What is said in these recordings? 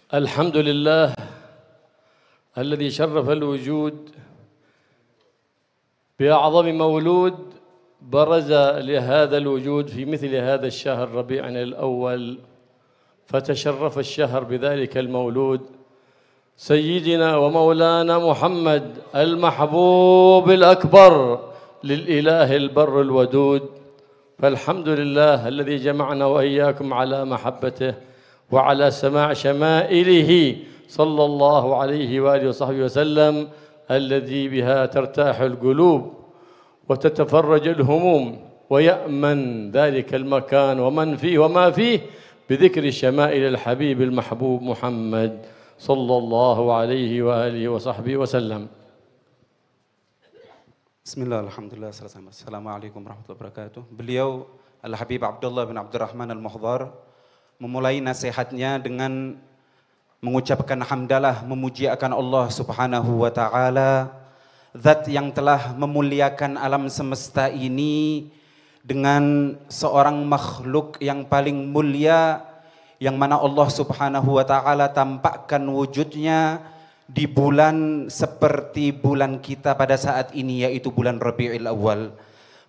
الحمد لله الذي شرف الوجود بأعظم مولود برز لهذا الوجود في مثل هذا الشهر ربيع الأول، فتشرف الشهر بذلك المولود سيدنا ومولانا محمد المحبوب الأكبر للإله البر الودود. فالحمد لله الذي جمعنا وإياكم على محبته وعلى سماع شمائله صلى الله عليه وآله وصحبه وسلم، الذي بها ترتاح القلوب وتتفرج الهموم ويأمن ذلك المكان ومن فيه وما فيه بذكر شمائل الحبيب المحبوب محمد صلى الله عليه وآله وصحبه وسلم. Bismillah, alhamdulillah, assalamualaikum warahmatullahi wabarakatuh. Beliau Al-Habib Abdullah bin Abdurrahman Al-Muhdhar memulai nasihatnya dengan mengucapkan hamdalah, memuji akan Allah Subhanahu wa taala, zat yang telah memuliakan alam semesta ini dengan seorang makhluk yang paling mulia, yang mana Allah Subhanahu wa taala tampakkan wujudnya di bulan seperti bulan kita pada saat ini, yaitu bulan Rabiul Awal.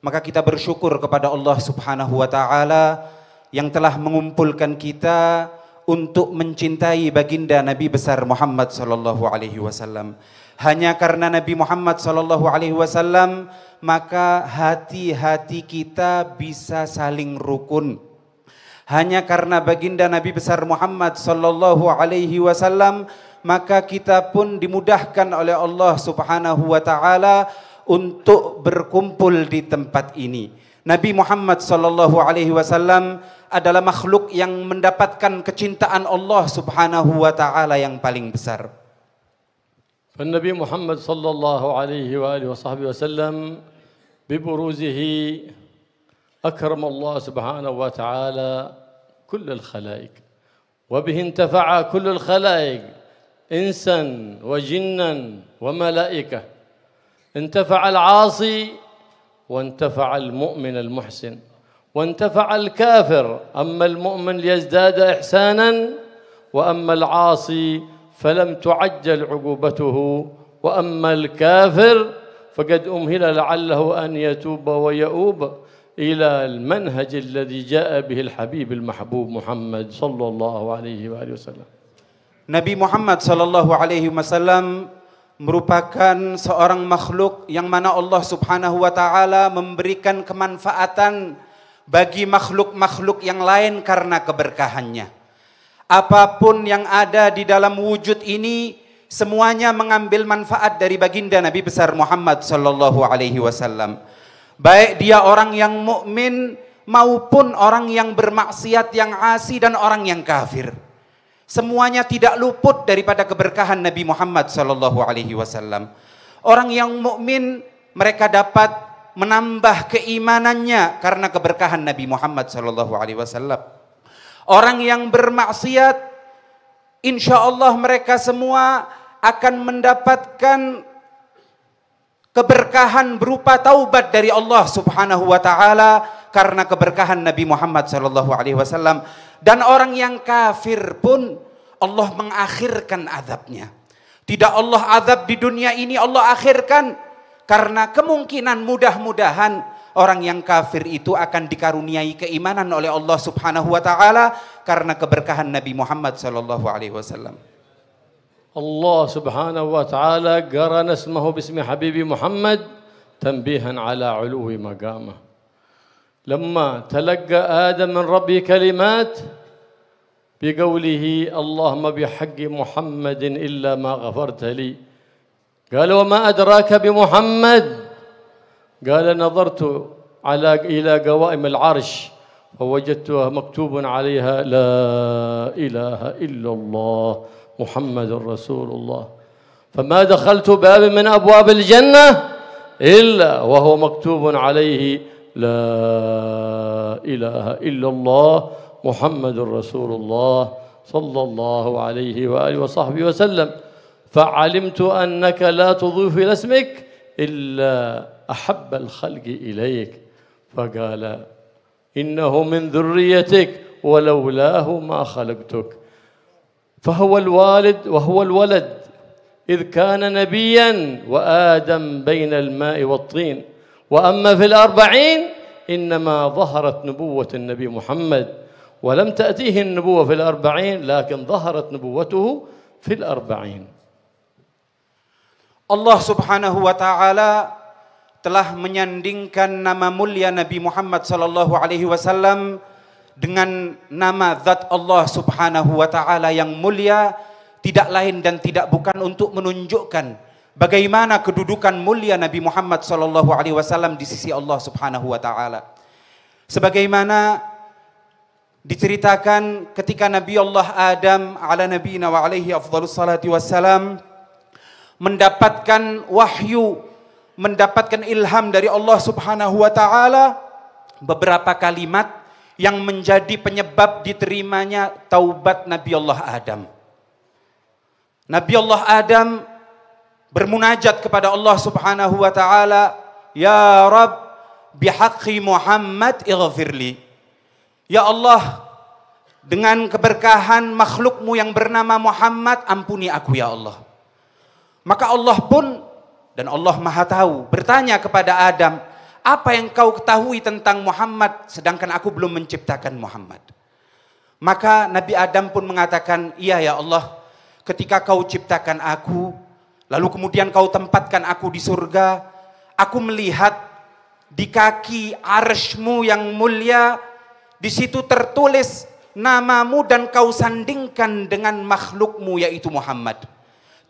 Maka kita bersyukur kepada Allah Subhanahu wa taala yang telah mengumpulkan kita untuk mencintai baginda Nabi besar Muhammad sallallahu alaihi wasallam. Hanya karena Nabi Muhammad sallallahu alaihi wasallam maka hati-hati kita bisa saling rukun. Hanya karena baginda Nabi besar Muhammad sallallahu alaihi wasallam maka kita pun dimudahkan oleh Allah Subhanahu wa taala untuk berkumpul di tempat ini. Nabi Muhammad sallallahu alaihi wasallam adalah makhluk yang mendapatkan kecintaan Allah Subhanahu wa taala yang paling besar. فالنبي محمد صلى الله عليه وآله وصحبه وسلم ببروزه أكرم الله سبحانه وتعالى كل الخلائق، وبه انتفع كل الخلائق إنسا وجنا وملائكة. انتفع العاصي وانتفع المؤمن المحسن وانتفع الكافر، أما المؤمن ليزداد إحسانا وأما العاصي فلم تعجل عقوبته وأما الكافر فقد أمهل لعله أن يتوب ويؤوب إلى المنهج الذي جاء به الحبيب المحبوب محمد صلى الله عليه وآله وسلم. Nabi Muhammad sallallahu alaihi wasallam merupakan seorang makhluk yang mana Allah Subhanahu wa taala memberikan kemanfaatan bagi makhluk-makhluk yang lain karena keberkahannya. Apapun yang ada di dalam wujud ini semuanya mengambil manfaat dari baginda Nabi besar Muhammad sallallahu alaihi wasallam. Baik dia orang yang mukmin maupun orang yang bermaksiat, yang asi dan orang yang kafir. Semuanya tidak luput daripada keberkahan Nabi Muhammad sallallahu alaihi wasallam. Orang yang mukmin mereka dapat menambah keimanannya karena keberkahan Nabi Muhammad sallallahu alaihi wasallam. Orang yang bermaksiat insyaallah mereka semua akan mendapatkan keberkahan berupa taubat dari Allah Subhanahu wa taala karena keberkahan Nabi Muhammad sallallahu alaihi wasallam. Dan orang yang kafir pun Allah mengakhirkan azabnya. Tidak Allah azab di dunia ini, Allah akhirkan karena kemungkinan mudah-mudahan orang yang kafir itu akan dikaruniai keimanan oleh Allah Subhanahu wa taala karena keberkahan Nabi Muhammad sallallahu alaihi wasallam. الله سبحانه وتعالى قرن اسمه باسم حبيبي محمد تنبيها على علو مقامه. لما تلقى آدم من ربه كلمات بقوله اللهم بحق محمد إلا ما غفرت لي، قال وما أدراك بمحمد؟ قال نظرت إلى قوائم العرش فوجدتها مكتوب عليها لا إله إلا الله محمد رسول الله، فما دخلت باب من أبواب الجنة إلا وهو مكتوب عليه لا إله إلا الله محمد رسول الله صلى الله عليه وآله وصحبه وسلم. فعلمت أنك لا تضيف إلى اسمك إلا أحب الخلق إليك، فقال إنه من ذريتك ولولاه ما خلقتك. فهو الوالد وهو الولد إذ كان نبيا وآدم بين الماء والطين وأما في الأربعين إنما ظهرت نبوة النبي محمد ولم تأتيه النبوة في الأربعين لكن ظهرت نبوته في الأربعين. Allah Subhanahu wa Ta'ala telah menyandingkan nama mulia Nabi Muhammad sallallahu alaihi wasallam dengan nama zat Allah Subhanahu wa Ta'ala yang mulia, tidak lain dan tidak bukan untuk menunjukkan bagaimana kedudukan mulia Nabi Muhammad sallallahu alaihi wasallam di sisi Allah Subhanahu wa Ta'ala. Sebagaimana diceritakan ketika Nabi Allah Adam ala nabiyina wa alaihi afdhalus salati wassalam mendapatkan wahyu, mendapatkan ilham dari Allah Subhanahu wa Ta'ala, beberapa kalimat yang menjadi penyebab diterimanya taubat Nabi Allah Adam. Nabi Allah Adam bermunajat kepada Allah Subhanahu wa Ta'ala, "Ya Rabb, bihaqqi Muhammad ighfirli." Ya Allah, dengan keberkahan makhlukmu yang bernama Muhammad, ampuni aku ya Allah. Maka Allah pun, dan Allah Maha Tahu, bertanya kepada Adam, apa yang kau ketahui tentang Muhammad sedangkan aku belum menciptakan Muhammad? Maka Nabi Adam pun mengatakan, iya ya Allah, ketika kau ciptakan aku, lalu kemudian kau tempatkan aku di surga, aku melihat di kaki arsy-Mu yang mulia, di situ tertulis namamu dan kau sandingkan dengan makhlukmu yaitu Muhammad.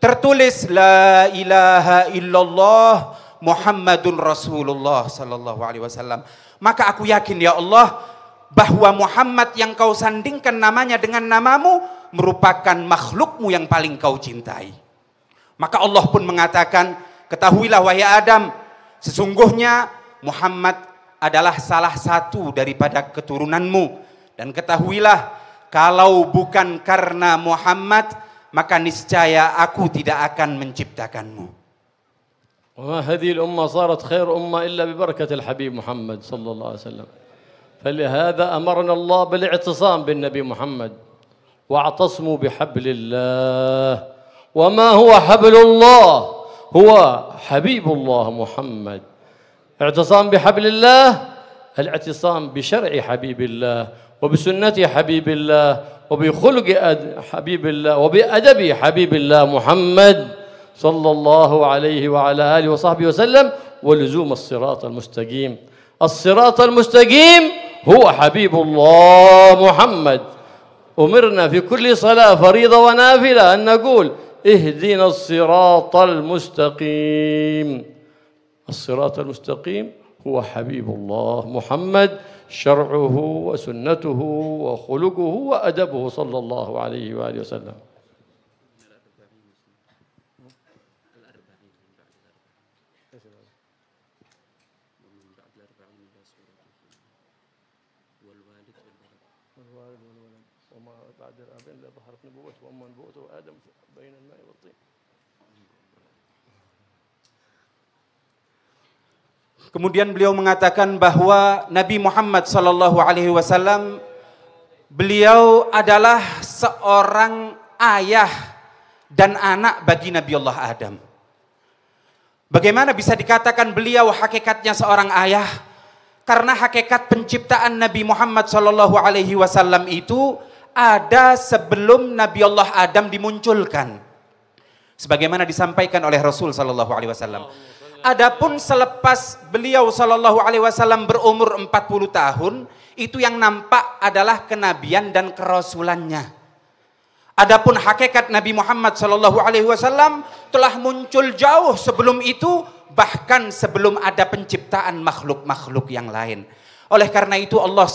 Tertulis la ilaha illallah Muhammadun Rasulullah sallallahu alaihi wasallam. Maka aku yakin ya Allah bahwa Muhammad yang kau sandingkan namanya dengan namamu merupakan makhlukmu yang paling kau cintai. Maka Allah pun mengatakan, ketahuilah wahai Adam, sesungguhnya Muhammad adalah salah satu daripada keturunanmu, dan ketahuilah kalau bukan karena Muhammad maka niscaya aku tidak akan menciptakanmu. وما هذه الأمة صارت خير أمة إلا ببركة الحبيب محمد صلى الله عليه وسلم. فلهذا أمرنا الله بالاعتصام بالنبي محمد واعتصموا بحبل الله. وما هو حبل الله؟ هو حبيب الله محمد. اعتصام بحبل الله الاعتصام بشرع حبيب الله وبسنة حبيب الله وبخلق حبيب الله وبأدب حبيب الله محمد صلى الله عليه وعلى آله وصحبه وسلم ولزوم الصراط المستقيم. الصراط المستقيم هو حبيب الله محمد. أمرنا في كل صلاة فريضة ونافلة أن نقول اهدنا الصراط المستقيم. الصراط المستقيم هو حبيب الله محمد، شرعه وسنته وخلقه وأدبه صلى الله عليه وآله وسلم. Kemudian beliau mengatakan bahwa Nabi Muhammad sallallahu alaihi wasallam beliau adalah seorang ayah dan anak bagi Nabi Allah Adam. Bagaimana bisa dikatakan beliau hakikatnya seorang ayah? Karena hakikat penciptaan Nabi Muhammad sallallahu alaihi wasallam itu ada sebelum Nabi Allah Adam dimunculkan. Sebagaimana disampaikan oleh Rasul sallallahu alaihi wasallam. Adapun selepas beliau sallallahu alaihi wasallam berumur 40 tahun, itu yang nampak adalah kenabian dan kerasulannya. Adapun hakikat Nabi Muhammad sallallahu alaihi wasallam telah muncul jauh sebelum itu, bahkan sebelum ada penciptaan makhluk-makhluk yang lain. Oleh karena itu Allah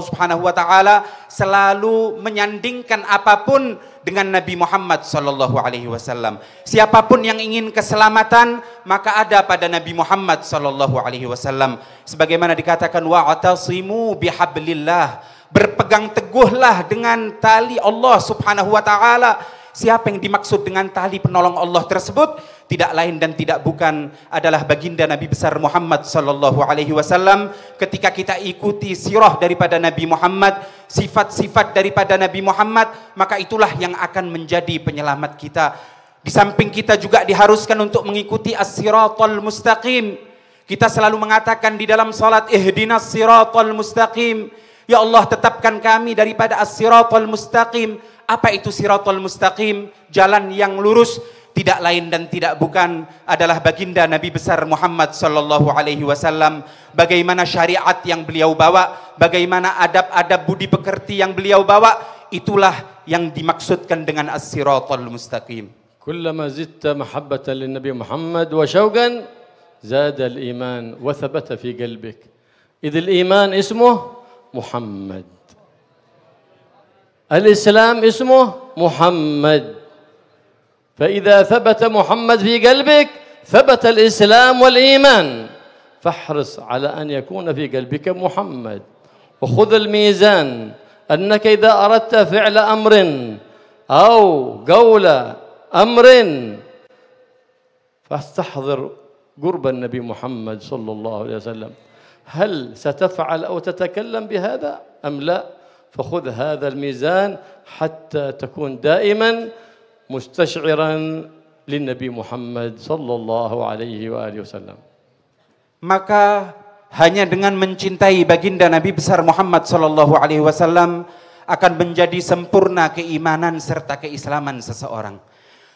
Subhanahu wa taala selalu menyandingkan apapun dengan Nabi Muhammad sallallahu alaihi wasallam. Siapapun yang ingin keselamatan, maka ada pada Nabi Muhammad sallallahu alaihi wasallam. Sebagaimana dikatakan wa'tasimu bihablillah, berpegang teguhlah dengan tali Allah Subhanahu wa taala. Siapa yang dimaksud dengan tali penolong Allah tersebut? tidak lain dan tidak bukan adalah baginda Nabi besar Muhammad sallallahu alaihi wasallam. Ketika kita ikuti sirah daripada Nabi Muhammad, sifat-sifat daripada Nabi Muhammad, maka itulah yang akan menjadi penyelamat kita. Di samping kita juga diharuskan untuk mengikuti as-siratal mustaqim. Kita selalu mengatakan di dalam salat, ihdinas siratal mustaqim. Ya Allah, tetapkan kami daripada as-siratal mustaqim. Apa itu siratal mustaqim? Jalan yang lurus. Tidak lain dan tidak bukan adalah baginda Nabi besar Muhammad sallallahu alaihi wasallam. Bagaimana syariat yang beliau bawa, bagaimana adab-adab budi pekerti yang beliau bawa, itulah yang dimaksudkan dengan as-siratal mustaqim. كلما زدت محبة للنبي محمد وشوقا زاد الإيمان وثبت في قلبك إذ الإيمان اسمه محمد الإسلام اسمه محمد فإذا ثبت محمد في قلبك ثبت الإسلام والإيمان فاحرص على أن يكون في قلبك محمد وخذ الميزان أنك إذا أردت فعل أمر أو قول أمر فاستحضر قرب النبي محمد صلى الله عليه وسلم هل ستفعل أو تتكلم بهذا أم لا فخذ هذا الميزان حتى تكون دائما مستشعرا للنبي محمد صلى الله عليه وآله وسلم. Maka hanya dengan mencintai baginda Nabi besar Muhammad sallallahu alaihi wasallam akan menjadi sempurna keimanan serta keislaman seseorang.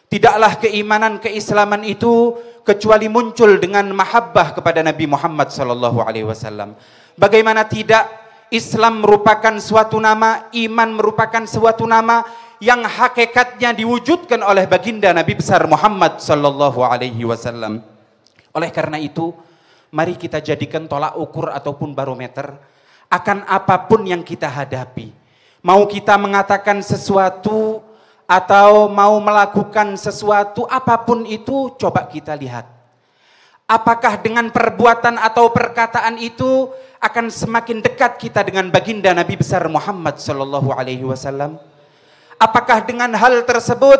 Tidaklah keimanan keislaman itu kecuali muncul dengan mahabbah kepada Nabi Muhammad sallallahu alaihi wasallam. Bagaimana tidak, Islam merupakan suatu nama, iman merupakan suatu nama yang hakikatnya diwujudkan oleh baginda Nabi besar Muhammad sallallahu alaihi wasallam. Oleh karena itu, mari kita jadikan tolak ukur ataupun barometer akan apapun yang kita hadapi. Mau kita mengatakan sesuatu atau mau melakukan sesuatu, apapun itu coba kita lihat. Apakah dengan perbuatan atau perkataan itu akan semakin dekat kita dengan baginda Nabi besar Muhammad sallallahu alaihi wasallam? Apakah dengan hal tersebut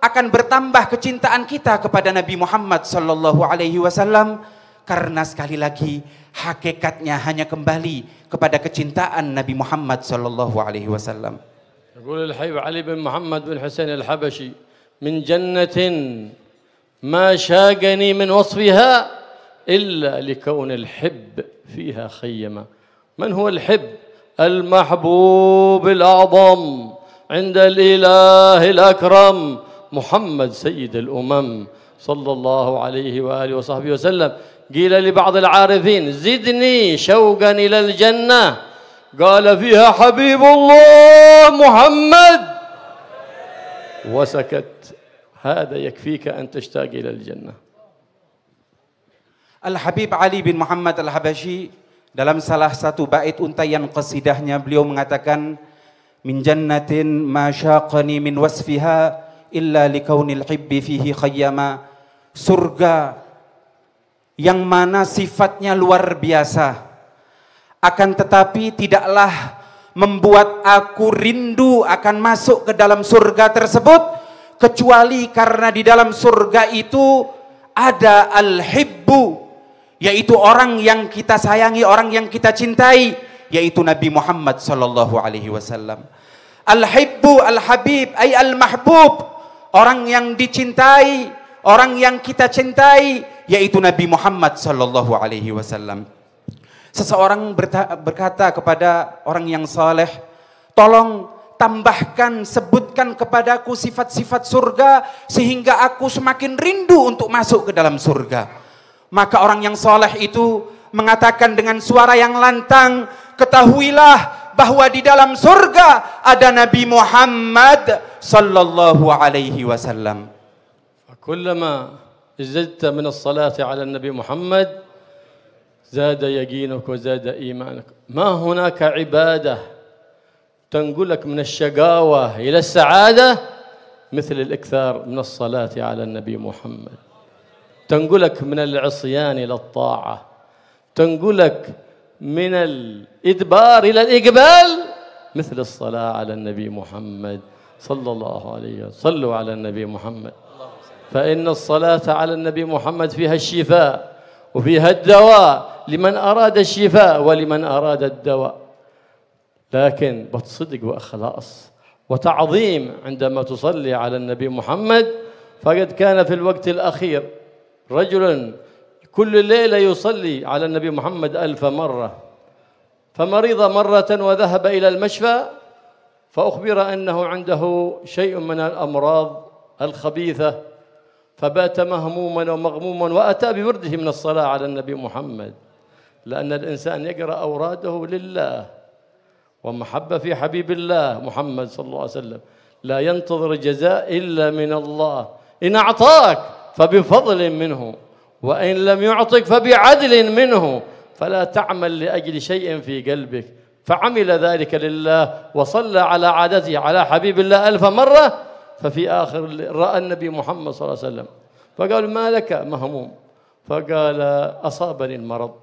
akan bertambah kecintaan kita kepada Nabi Muhammad sallallahu alaihi wasallam? Karena sekali lagi hakikatnya hanya kembali kepada kecintaan Nabi Muhammad sallallahu alaihi wasallam. يقول الحبيب علي بن محمد بن حسين الحبشي من جنة ما شاقني من وصفها إلا لكون الحب فيها خيما. من هو الحب؟ المحبوب الأعظم عند الإله الأكرم محمد سيد الأمم صلى الله عليه وآله وصحبه وسلم. قيل لبعض العارفين زدني شوقا إلى الجنة قال فيها حبيب الله محمد وسكت. هذا يكفيك أن تشتاق إلى الجنة. Al-Habib Ali bin Muhammad Al-Habasyi dalam salah satu bait untaian qasidahnya beliau mengatakan, min jannatin ma syaqani min wasfiha illa likaunil hibbi fihi khayyama. Surga yang mana sifatnya luar biasa, akan tetapi tidaklah membuat aku rindu akan masuk ke dalam surga tersebut kecuali karena di dalam surga itu ada al-hibbu, yaitu orang yang kita sayangi, orang yang kita cintai, yaitu Nabi Muhammad sallallahu alaihi wasallam. Al-hibbu al-habib ay al-mahbub, orang yang dicintai, orang yang kita cintai, yaitu Nabi Muhammad sallallahu alaihi wasallam. Seseorang berkata kepada orang yang saleh, tolong tambahkan, sebutkan kepadaku sifat-sifat surga sehingga aku semakin rindu untuk masuk ke dalam surga. Maka orang yang saleh itu mengatakan dengan suara yang lantang, ketahuilah bahwa di dalam surga ada Nabi Muhammad sallallahu alaihi wasallam. كلما ازددت من الصلاة على النبي محمد زاد يقينك وزاد إيمانك. ما هناك عبادة تنقلك من الشقاوة إلى السعادة مثل الإكثار من الصلاة على النبي محمد. تنقلك من العصيان إلى الطاعة، تنقلك من الإدبار إلى الإقبال مثل الصلاة على النبي محمد صلى الله عليه وسلم. صلوا على النبي محمد. فإن الصلاة على النبي محمد فيها الشفاء وفيها الدواء لمن أراد الشفاء ولمن أراد الدواء، لكن بتصدق وإخلاص وتعظيم عندما تصلي على النبي محمد. فقد كان في الوقت الأخير رجل كل ليلة يصلي على النبي محمد 1000 مرة، فمرض مرة وذهب إلى المشفى فأخبر أنه عنده شيء من الأمراض الخبيثة، فبات مهموما ومغموما وأتى بورده من الصلاة على النبي محمد، لأن الإنسان يقرأ أوراده لله ومحبة في حبيب الله محمد صلى الله عليه وسلم، لا ينتظر جزاء إلا من الله، إن أعطاك فبفضل منه وإن لم يعطك فبعدل منه، فلا تعمل لأجل شيء في قلبك. فعمل ذلك لله وصلى على عادته على حبيب الله 1000 مرة. ففي آخر رأى النبي محمد صلى الله عليه وسلم فقال: ما لك مهموم؟ فقال: أصابني المرض.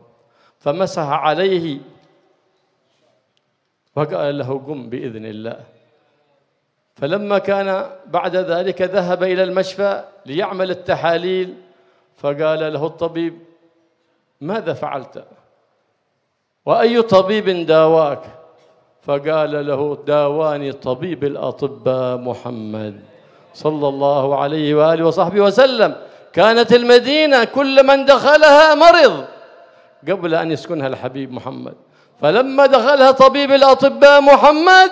فمسح عليه وقال له: قم بإذن الله. فلما كان بعد ذلك ذهب إلى المشفى ليعمل التحاليل، فقال له الطبيب: ماذا فعلت؟ وأي طبيب داواك؟ فقال له: داواني طبيب الأطباء محمد صلى الله عليه وآله وصحبه وسلم. كانت المدينة كل من دخلها مرض قبل أن يسكنها الحبيب محمد، فلما دخلها طبيب الأطباء محمد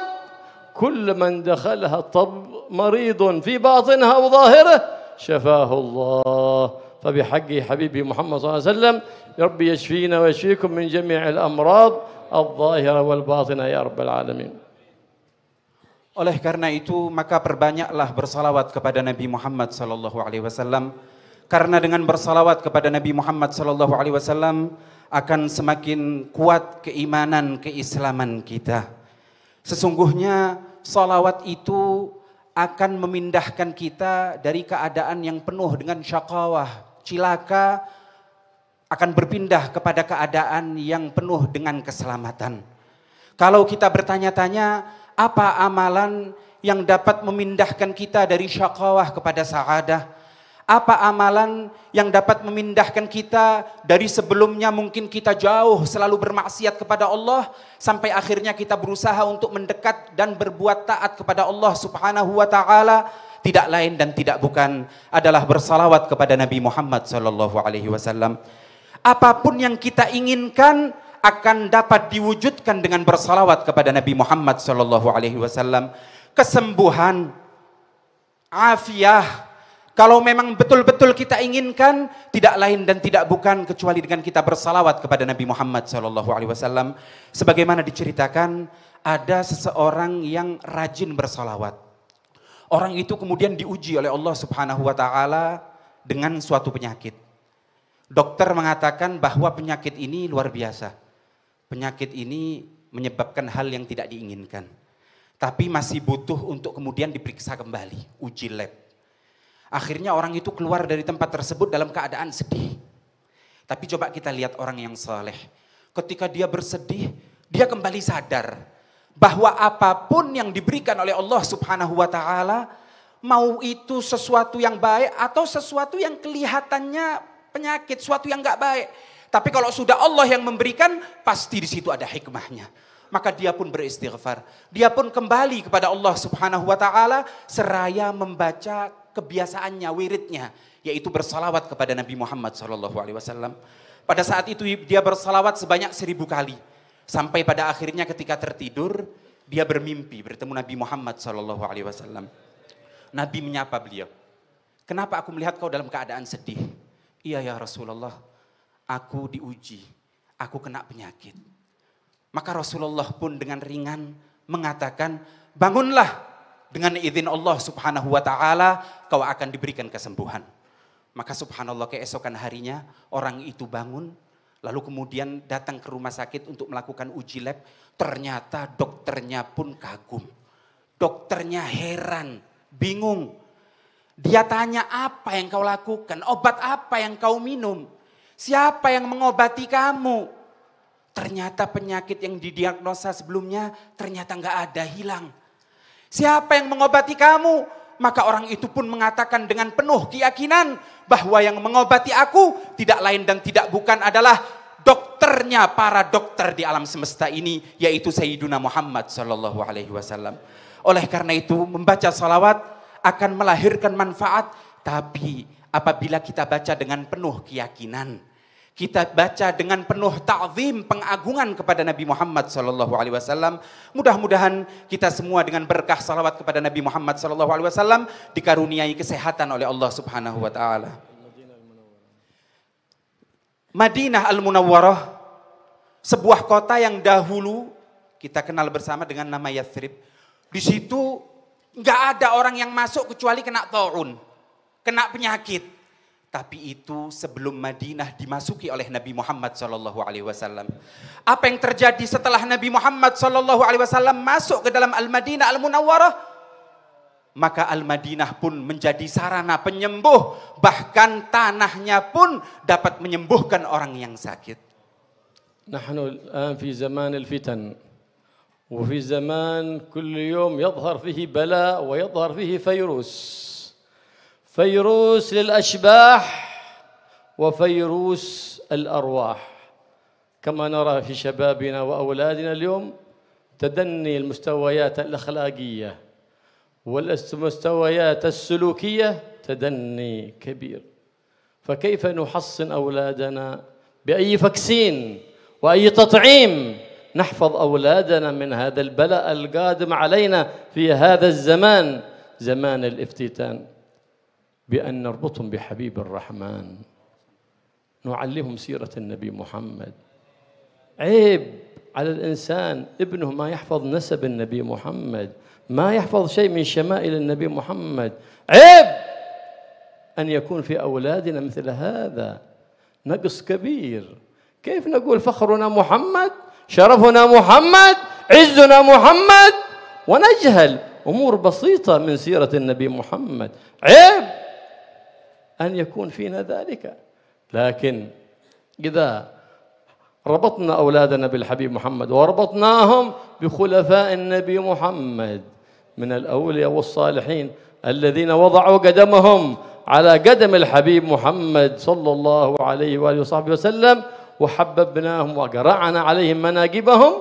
كل من دخلها مريض في باطنها وظاهره شفاه الله. فبحق حبيبي محمد صلى الله عليه وسلم ربي يشفينا ويشفيكم من جميع الأمراض الظاهرة والباطنة يا رب العالمين. Oleh karena itu maka perbanyaklah bersalawat kepada Nabi Muhammad sallallahu alaihi wasallam, karena dengan bersalawat kepada Nabi Muhammad sallallahu alaihi wasallam akan semakin kuat keimanan keislaman kita. Sesungguhnya salawat itu akan memindahkan kita dari keadaan yang penuh dengan syaqawah, cilaka, akan berpindah kepada keadaan yang penuh dengan keselamatan. Kalau kita bertanya-tanya, apa amalan yang dapat memindahkan kita dari syaqawah kepada sa'adah? Apa amalan yang dapat memindahkan kita dari sebelumnya mungkin kita jauh selalu bermaksiat kepada Allah, sampai akhirnya kita berusaha untuk mendekat dan berbuat taat kepada Allah Subhanahu wa taala? Tidak lain dan tidak bukan adalah bersalawat kepada Nabi Muhammad sallallahu alaihi wasallam. Apapun yang kita inginkan akan dapat diwujudkan dengan bersalawat kepada Nabi Muhammad sallallahu alaihi wasallam. Kesembuhan, afiah, kalau memang betul-betul kita inginkan, tidak lain dan tidak bukan kecuali dengan kita bersalawat kepada Nabi Muhammad sallallahu alaihi wasallam. Sebagaimana diceritakan, ada seseorang yang rajin bersalawat. Orang itu kemudian diuji oleh Allah Subhanahu wa taala dengan suatu penyakit. Dokter mengatakan bahwa penyakit ini luar biasa. Penyakit ini menyebabkan hal yang tidak diinginkan. Tapi masih butuh untuk kemudian diperiksa kembali, uji lab. Akhirnya orang itu keluar dari tempat tersebut dalam keadaan sedih. Tapi coba kita lihat orang yang saleh. Ketika dia bersedih, dia kembali sadar bahwa apapun yang diberikan oleh Allah Subhanahu wa taala, mau itu sesuatu yang baik atau sesuatu yang kelihatannya penyakit, sesuatu yang enggak baik. Tapi kalau sudah Allah yang memberikan, pasti di situ ada hikmahnya. Maka dia pun beristighfar. Dia pun kembali kepada Allah Subhanahu wa taala seraya membaca kebiasaannya, wiridnya, yaitu bersalawat kepada Nabi Muhammad sallallahu alaihi wasallam. Pada saat itu dia bersalawat sebanyak 1000 kali. Sampai pada akhirnya ketika tertidur, dia bermimpi bertemu Nabi Muhammad sallallahu alaihi wasallam. Nabi menyapa beliau. "Kenapa aku melihat kau dalam keadaan sedih?" "Iya ya Rasulullah, aku diuji, aku kena penyakit." Maka Rasulullah pun dengan ringan mengatakan, "Bangunlah, dengan izin Allah Subhanahu wa taala kau akan diberikan kesembuhan." Maka subhanallah, keesokan harinya orang itu bangun, lalu kemudian datang ke rumah sakit untuk melakukan uji lab. Ternyata dokternya pun kagum. Dokternya heran, bingung. Dia tanya, "Apa yang kau lakukan? Obat apa yang kau minum? Siapa yang mengobati kamu?" Ternyata penyakit yang didiagnosa sebelumnya ternyata nggak ada, hilang. "Siapa yang mengobati kamu?" maka orang itu pun mengatakan dengan penuh keyakinan bahwa yang mengobati aku tidak lain dan tidak bukan adalah dokternya para dokter di alam semesta ini, yaitu Sayyiduna Muhammad sallallahu alaihi wasallam. Oleh karena itu membaca salawat akan melahirkan manfaat, tapi apabila kita baca dengan penuh keyakinan, kita baca dengan penuh ta'zim, pengagungan kepada Nabi Muhammad sallallahu alaihi wasallam, mudah-mudahan kita semua dengan berkah salawat kepada Nabi Muhammad sallallahu alaihi wasallam dikaruniai kesehatan oleh Allah Subhanahu wa taala. Madinah Al-Munawwarah, sebuah kota yang dahulu kita kenal bersama dengan nama Yathrib. Di situ nggak ada orang yang masuk kecuali kena ta'un, kena penyakit. Tapi itu sebelum Madinah dimasuki oleh Nabi Muhammad SAW. Apa yang terjadi setelah Nabi Muhammad SAW masuk ke dalam Al-Madinah Al-Munawwarah? Maka Al-Madinah pun menjadi sarana penyembuh. Bahkan tanahnya pun dapat menyembuhkan orang yang sakit. Nahnu al-an fi zaman al-fitan. وفي زمان كل يوم يظهر فيه بلاء ويظهر فيه فيروس للأشباح وفيروس الأرواح. كما نرى في شبابنا وأولادنا اليوم تدني المستويات الأخلاقية والمستويات السلوكية تدني كبير. فكيف نحصن أولادنا بأي فاكسين وأي تطعيم نحفظ أولادنا من هذا البلاء القادم علينا في هذا الزمان، زمان الافتتان؟ بأن نربطهم بحبيب الرحمن، نعلمهم سيرة النبي محمد. عيب على الإنسان ابنه ما يحفظ نسب النبي محمد، ما يحفظ شيء من شمائل النبي محمد. عيب أن يكون في أولادنا مثل هذا، نقص كبير. كيف نقول فخرنا محمد، شرفنا محمد، عزنا محمد، ونجهل أمور بسيطة من سيرة النبي محمد؟ عيب أن يكون فينا ذلك. لكن إذا ربطنا أولادنا بالحبيب محمد وربطناهم بخلفاء النبي محمد من الأولياء والصالحين الذين وضعوا قدمهم على قدم الحبيب محمد صلى الله عليه وآله وصحبه وسلم وحببناهم وقرعنا عليهم مناقبهم،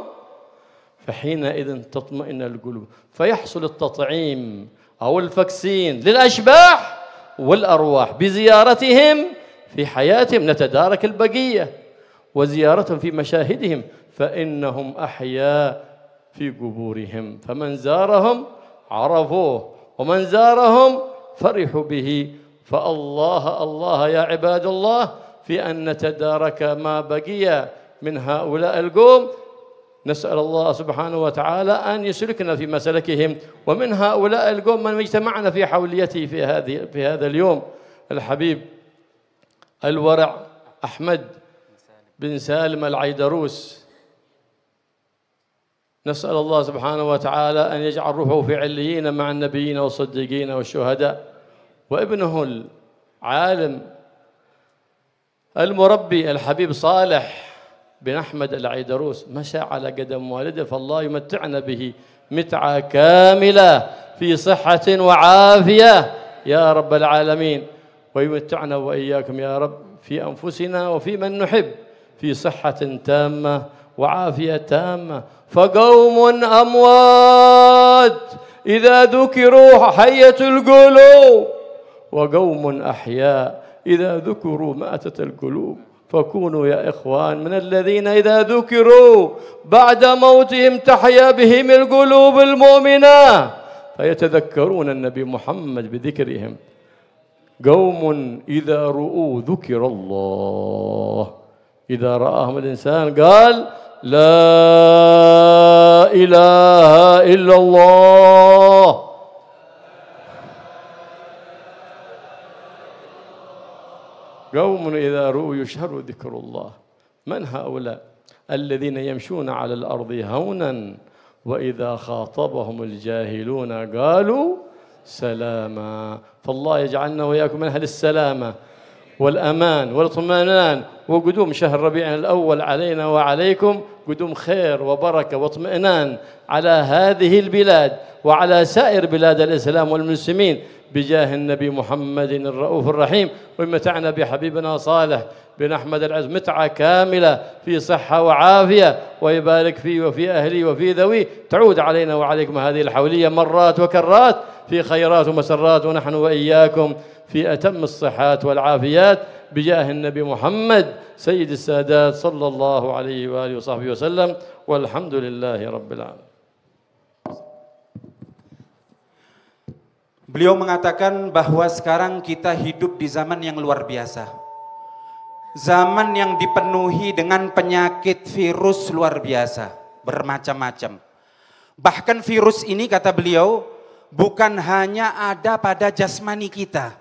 فحينئذ تطمئن القلوب، فيحصل التطعيم أو الفاكسين للأشباح والأرواح بزيارتهم في حياتهم، نتدارك البقية، وزيارتهم في مشاهدهم فإنهم أحياء في قبورهم، فمن زارهم عرفوه ومن زارهم فرحوا به. فالله الله يا عباد الله في أن نتدارك ما بقي من هؤلاء القوم. نسأل الله سبحانه وتعالى أن يسلكنا في مسلكهم. ومن هؤلاء القوم من اجتمعنا في حوليته في هذا اليوم الحبيب الورع أحمد بن سالم العيدروس. نسأل الله سبحانه وتعالى أن يجعل روحه في عليين مع النبيين والصديقين والشهداء. وابنه العالم المربي الحبيب صالح بن أحمد العيدروس مشى على قدم والده، فالله يمتعنا به متعة كاملة في صحة وعافية يا رب العالمين، ويمتعنا وإياكم يا رب في أنفسنا وفي من نحب في صحة تامة وعافية تامة. فقوم أموات إذا ذكروا حية القلوب، وقوم أحياء إذا ذكروا ماتت القلوب. فكونوا يا إخوان من الذين إذا ذكروا بعد موتهم تحيا بهم القلوب المؤمنة فيتذكرون النبي محمد بذكرهم. قوم إذا رؤوا ذكر الله، إذا رآهم الإنسان قال لا إله إلا الله. قوم إذا رؤوا يشهروا ذكر الله. من هؤلاء؟ الذين يمشون على الأرض هونا وإذا خاطبهم الجاهلون قالوا سلاما. فالله يجعلنا وإياكم من أهل السلامة والأمان والاطمئنان وقدوم شهر ربيع الأول علينا وعليكم. قدوم خير وبركة واطمئنان على هذه البلاد وعلى سائر بلاد الإسلام والمسلمين بجاه النبي محمد الرؤوف الرحيم. ومتعنا بحبيبنا صالح بن أحمد العز متعة كاملة في صحة وعافية، ويبارك فيه وفي أهلي وفي ذوي، تعود علينا وعليكم هذه الحولية مرات وكرات في خيرات ومسرات، ونحن وإياكم في أتم الصحات والعافيات بجاه النبي محمد سيد السادات صلى الله عليه وآله وصحبه وسلم، والحمد لله رب العالمين. Beliau mengatakan bahwa sekarang kita hidup di zaman yang luar biasa. Zaman yang dipenuhi dengan penyakit virus luar biasa, bermacam-macam. Bahkan virus ini, kata beliau, bukan hanya ada pada jasmani kita.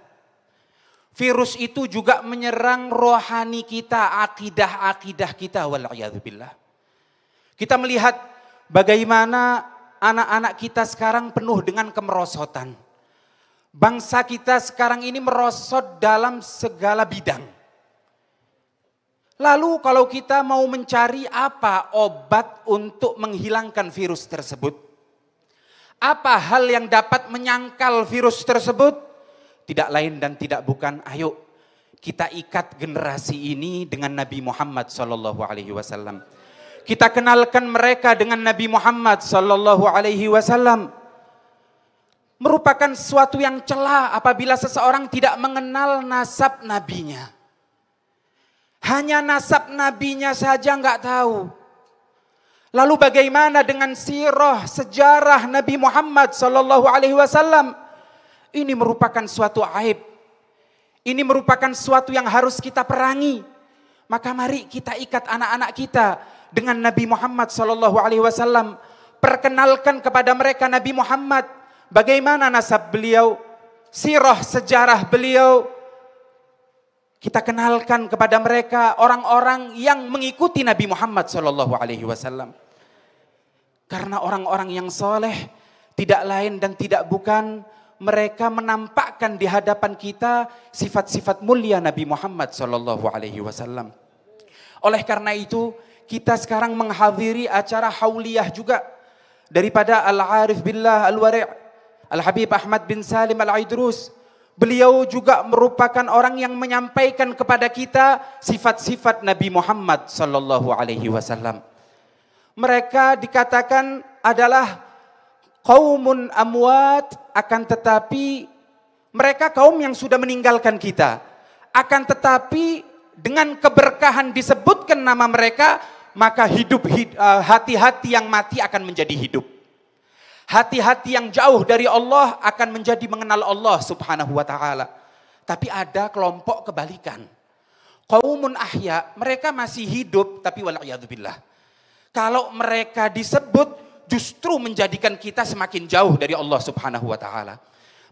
Virus itu juga menyerang rohani kita, akidah-akidah kita, wal'iyadzubillah. Kita melihat bagaimana anak-anak kita sekarang penuh dengan kemerosotan. Bangsa kita sekarang ini merosot dalam segala bidang. Lalu kalau kita mau mencari apa obat untuk menghilangkan virus tersebut? Apa hal yang dapat menyangkal virus tersebut? Tidak lain dan tidak bukan, ayo kita ikat generasi ini dengan Nabi Muhammad SAW. Kita kenalkan mereka dengan Nabi Muhammad SAW. Merupakan sesuatu yang celah apabila seseorang tidak mengenal nasab nabinya. Hanya nasab nabinya saja nggak tahu. Lalu bagaimana dengan sirah sejarah Nabi Muhammad SAW? Ini merupakan suatu aib. Ini merupakan suatu yang harus kita perangi. Maka mari kita ikat anak-anak kita dengan Nabi Muhammad SAW. Perkenalkan kepada mereka Nabi Muhammad. Bagaimana nasab beliau, sirah sejarah beliau. Kita kenalkan kepada mereka orang-orang yang mengikuti Nabi Muhammad SAW. Karena orang-orang yang soleh tidak lain dan tidak bukan mereka menampakkan di hadapan kita sifat-sifat mulia Nabi Muhammad SAW. Oleh karena itu kita sekarang menghadiri acara hauliyah juga daripada Al-Arif Billah Al-Wari' Al-Habib Ahmad bin Salim Al-Aidrus. Beliau juga merupakan orang yang menyampaikan kepada kita sifat-sifat Nabi Muhammad SAW. Mereka dikatakan adalah qaumun amwat, akan tetapi mereka kaum yang sudah meninggalkan kita. Akan tetapi dengan keberkahan disebutkan nama mereka, maka hati-hati yang mati akan menjadi hidup. Hati-hati yang jauh dari Allah akan menjadi mengenal Allah subhanahu wa ta'ala. Tapi ada kelompok kebalikan. Qaumun ahya, mereka masih hidup tapi wal'iyadzubillah. Kalau mereka disebut justru menjadikan kita semakin jauh dari Allah subhanahu wa ta'ala.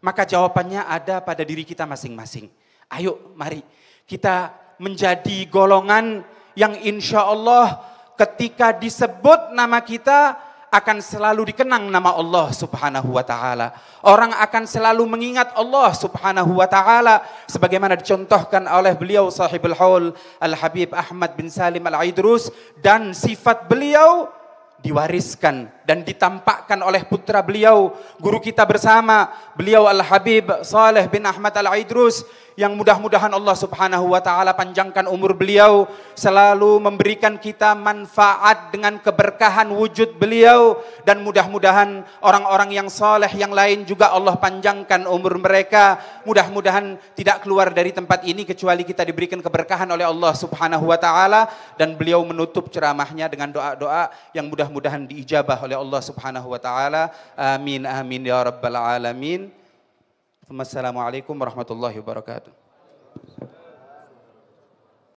Maka jawabannya ada pada diri kita masing-masing. Ayo mari kita menjadi golongan yang insya Allah ketika disebut nama kita akan selalu dikenang nama Allah subhanahu wa ta'ala. Orang akan selalu mengingat Allah subhanahu wa ta'ala. Sebagaimana dicontohkan oleh beliau sahibul haul Al-Habib Ahmad bin Salim Al-Aidrus. Dan sifat beliau diwariskan dan ditampakkan oleh putra beliau, guru kita bersama, beliau Al-Habib Saleh bin Ahmad Al-Aidrus, yang mudah-mudahan Allah subhanahu wa ta'ala panjangkan umur beliau, selalu memberikan kita manfaat dengan keberkahan wujud beliau, dan mudah-mudahan orang-orang yang saleh yang lain juga Allah panjangkan umur mereka. Mudah-mudahan tidak keluar dari tempat ini kecuali kita diberikan keberkahan oleh Allah subhanahu wa ta'ala, dan beliau menutup ceramahnya dengan doa-doa yang mudah-mudahan diijabah oleh Allah subhanahu wa ta'ala. Amin amin ya rabbal alamin. Wassalamualaikum warahmatullahi wabarakatuh.